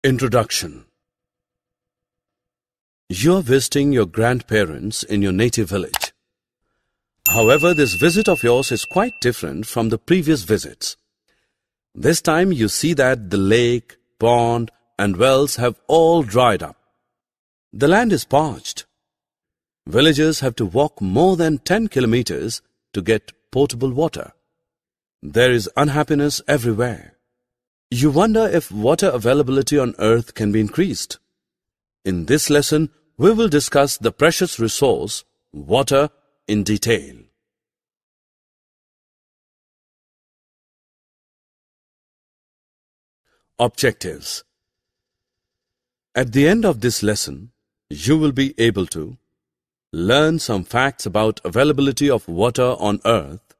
Introduction. You are visiting your grandparents in your native village. However, this visit of yours is quite different from the previous visits. This time you see that the lake, pond, and wells have all dried up. The land is parched. Villagers have to walk more than 10 kilometers to get potable water. There is unhappiness everywhere. You wonder if water availability on earth can be increased. In this lesson, we will discuss the precious resource, water, in detail. Objectives. At the end of this lesson, you will be able to learn some facts about availability of water on earth,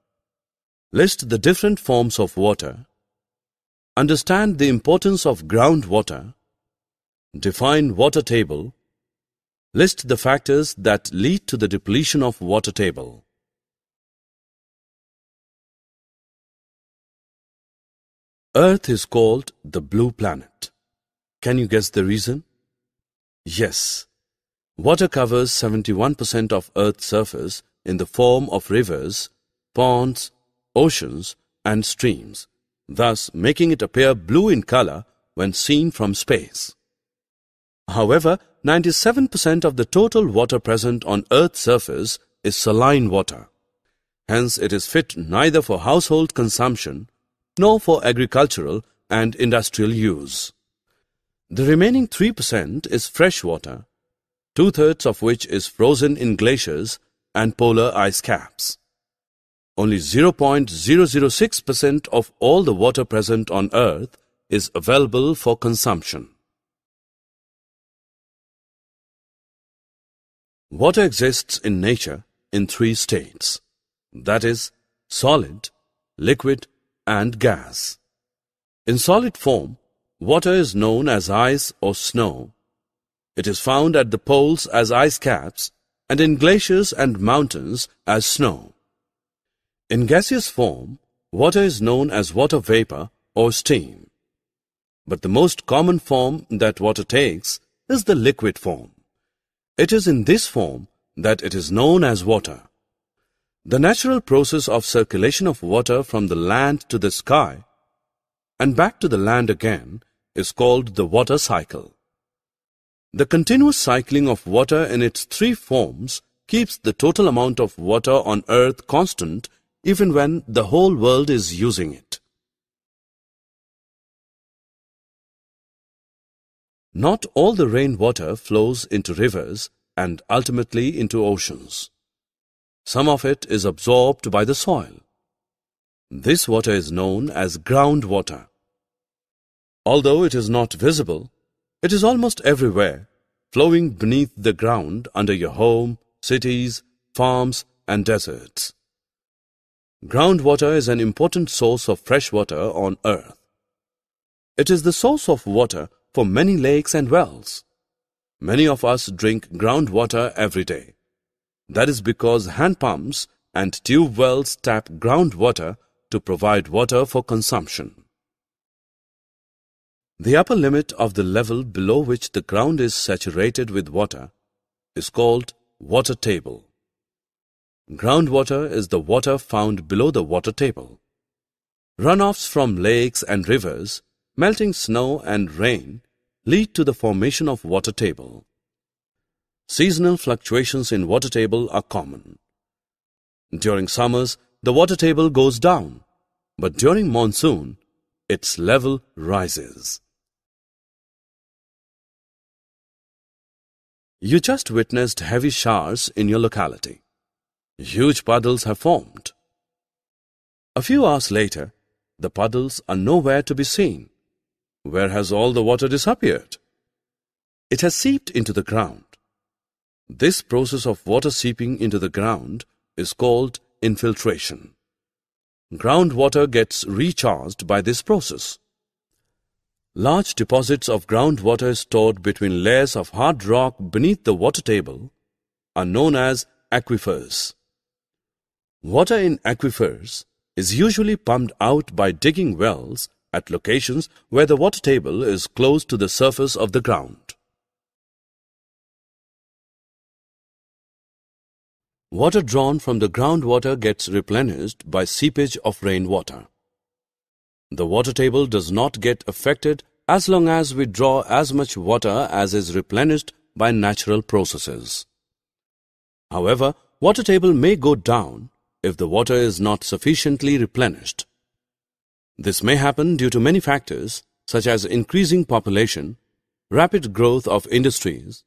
list the different forms of water, understand the importance of groundwater, define water table, list the factors that lead to the depletion of water table. Earth is called the blue planet. Can you guess the reason? Yes. Water covers 71% of Earth's surface in the form of rivers, ponds, oceans, and streams, thus making it appear blue in color when seen from space. However, 97% of the total water present on Earth's surface is saline water. Hence, it is fit neither for household consumption nor for agricultural and industrial use. The remaining 3% is fresh water, 2/3 of which is frozen in glaciers and polar ice caps. Only 0.006% of all the water present on Earth is available for consumption. Water exists in nature in 3 states, that is, solid, liquid, and gas. In solid form, water is known as ice or snow. It is found at the poles as ice caps and in glaciers and mountains as snow. In gaseous form, water is known as water vapor or steam. But the most common form that water takes is the liquid form. It is in this form that it is known as water. The natural process of circulation of water from the land to the sky and back to the land again is called the water cycle. The continuous cycling of water in its 3 forms keeps the total amount of water on Earth constant even when the whole world is using it. Not all the rainwater flows into rivers and ultimately into oceans. Some of it is absorbed by the soil. This water is known as groundwater. Although it is not visible, it is almost everywhere, flowing beneath the ground under your home, cities, farms, and deserts. Groundwater is an important source of fresh water on Earth. It is the source of water for many lakes and wells. Many of us drink groundwater every day. That is because hand pumps and tube wells tap groundwater to provide water for consumption. The upper limit of the level below which the ground is saturated with water is called water table. Groundwater is the water found below the water table. Runoffs from lakes and rivers, melting snow and rain lead to the formation of water table. Seasonal fluctuations in water table are common. During summers, the water table goes down, but during monsoon, its level rises. You just witnessed heavy showers in your locality. Huge puddles have formed. A few hours later, the puddles are nowhere to be seen. Where has all the water disappeared? It has seeped into the ground. This process of water seeping into the ground is called infiltration. Groundwater gets recharged by this process. Large deposits of groundwater stored between layers of hard rock beneath the water table are known as aquifers. Water in aquifers is usually pumped out by digging wells at locations where the water table is close to the surface of the ground. Water drawn from the groundwater gets replenished by seepage of rainwater. The water table does not get affected as long as we draw as much water as is replenished by natural processes. However, water table may go down if the water is not sufficiently replenished. This may happen due to many factors such as increasing population, rapid growth of industries,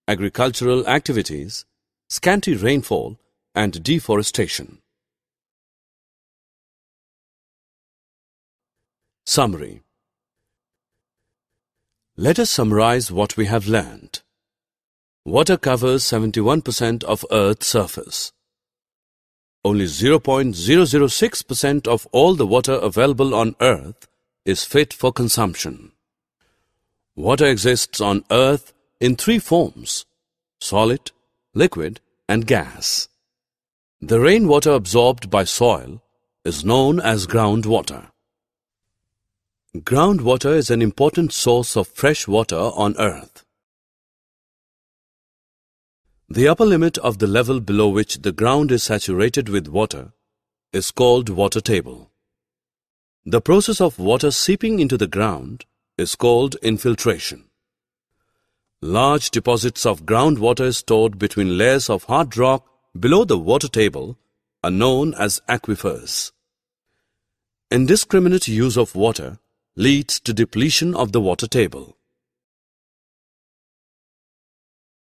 agricultural activities, scanty rainfall, and deforestation. Summary. Let us summarize what we have learned. Water covers 71% of Earth's surface. Only 0.006% of all the water available on Earth is fit for consumption. Water exists on Earth in three forms: solid, liquid, and gas. The rainwater absorbed by soil is known as groundwater. Groundwater is an important source of fresh water on Earth. The upper limit of the level below which the ground is saturated with water is called water table. The process of water seeping into the ground is called infiltration. Large deposits of groundwater stored between layers of hard rock below the water table are known as aquifers. Indiscriminate use of water leads to depletion of the water table.